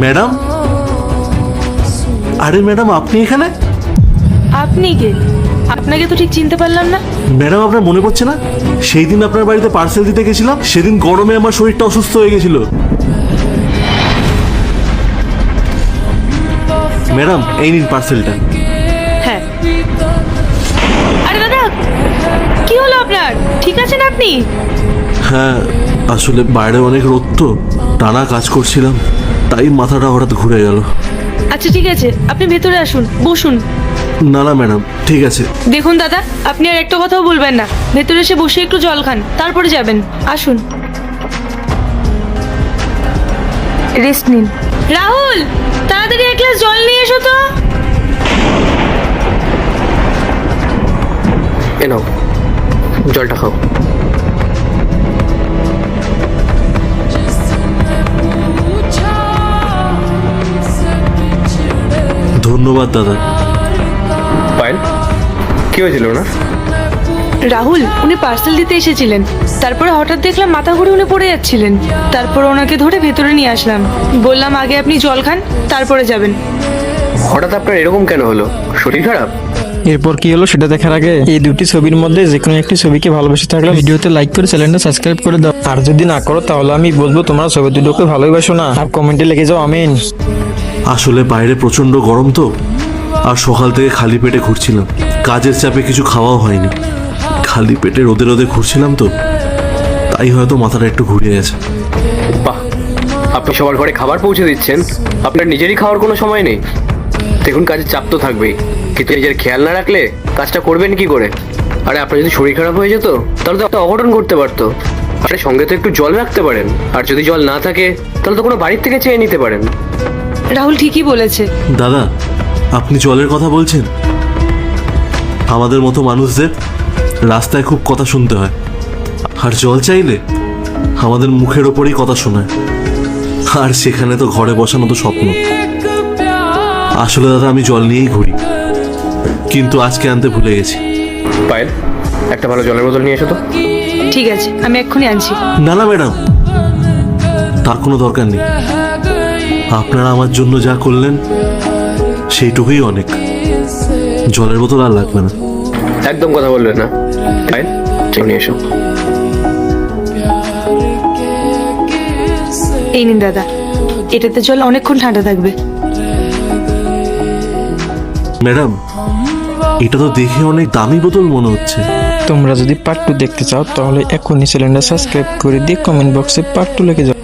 Madam, আরে madam আপনি এখানে? আপনি কে? আপনাকে তো ঠিক চিনতে পারলাম না। ম্যাডাম আপনার মনে পড়ছে না, সেই দিন আপনার বাড়িতে পার্সেল দিতে গেছিলাম, সেদিন গরমে আমার শরীরটা অসুস্থ হয়ে গেছিল। ম্যাডাম এই নিন পার্সেলটা। হ্যাঁ। আরে দাদা, কি হলো আপনার? ঠিক আছেন আপনি? হ্যাঁ, আসলে বাইরে অনেক রোদ তো, টানা কাজ করছিলাম, তাই মাথাটা হঠাৎ ঘুরে গেল। আচ্ছা ঠিক আছে, আপনি ভেতরে আসুন, বসুন। না না ম্যাডাম, ঠিক আছে। দেখুন দাদা, আপনি আর একটা কথাও বলবেন না, ভেতরে এসে বসে একটু জল খান, তারপরে যাবেন। আসুন, রেস্ট নিন। রাহুল, তাড়াতাড়ি এক গ্লাস জল নিয়ে এসো তো। এ নাও, জলটা খাও। ধন্যবাদ দাদা। পায়েল, কি হয়েছিল না? রাহুল, উনি পার্সেল দিতে এসেছিলেন, তারপরে হঠাৎ দেখলাম মাথা ঘুরে উনি পড়ে যাচ্ছিলেন, তারপর ওনাকে ধরে ভেতরে নিয়ে আসলাম, বললাম আগে আপনি জল খান, তারপরে যাবেন। হঠাৎ আপনার এরকম কেন হলো? শরীর খারাপ? এরপর কি হলো সেটা দেখার আগে এই দুটি ছবির মধ্যে যে কোনো একটি ছবিকে ভালোবেসে থাকলে ভিডিওতে লাইক করে চ্যানেলটা সাবস্ক্রাইব করে দাও। আর যদি না করো তাহলে আমি বলবো তোমরা ছবি দুটোকে ভালোবাসো না, আর কমেন্টে লিখে যাও আমিন। আসলে বাইরে প্রচন্ড গরম তো, আর সকাল থেকে খালি পেটে ঘুরছিলাম, কাজের চাপে কিছু খাওয়াও হয়নি, খালি পেটে রোদে রোদে ঘুরছিলাম তো, তাই হয়তো মাথাটা একটু ঘুরিয়ে গেছে। বাহ, আপনি সবার ঘরে খাবার পৌঁছে দিচ্ছেন, আপনার নিজেরই খাওয়ার কোনো সময় নেই। দেখুন, কাজের চাপ তো থাকবেই, কিন্তু নিজের খেয়াল না রাখলে কাজটা করবেন কি করে? আরে আপনার যদি শরীর খারাপ হয়ে যেত তাহলে তো একটা অঘটন ঘটতে পারতো। আরে সঙ্গে তো একটু জল রাখতে পারেন, আর যদি জল না থাকে তাহলে তো কোনো বাড়ির থেকে চেয়ে নিতে পারেন। রাহুল ঠিকই বলেছে। দাদা, আপনি জলের কথা বলছেন? আমাদের মতো মানুষদের রাস্তায় খুব কথা শুনতে হয়, আর জল চাইলে আমাদের মুখের ওপরেই কথা শোনায়, আর সেখানে তো ঘরে বসানো তো স্বপ্ন। আসলে দাদা আমি জল নিয়েই ঘুরি, কিন্তু আজকে আনতে ভুলে গেছি। পায়েল, একটা ভালো জলের বোতল নিয়ে এসো তো। ঠিক আছে, আমি এক্ষুনি আনছি। না না ম্যাডাম, তার কোনো দরকার নেই, আপনারা আমার জন্য যা করলেন সেইটুকুই অনেক, জলের বোতল আর লাগবে না। একদম কথা বলবেন না। পায়েল, চল নিয়ে এসো। এই নিন দাদা, এটাতে জল অনেকক্ষণ ঠান্ডা থাকবে। ম্যাডাম, এটা তো দেখে অনেক দামি বোতল মনে হচ্ছে। তোমরা যদি পার্ট 2 দেখতে চাও তাহলে এখনই চ্যানেলটা সাবস্ক্রাইব করে দিয়ে কমেন্ট বক্সে পার্ট 2 লিখে যাও।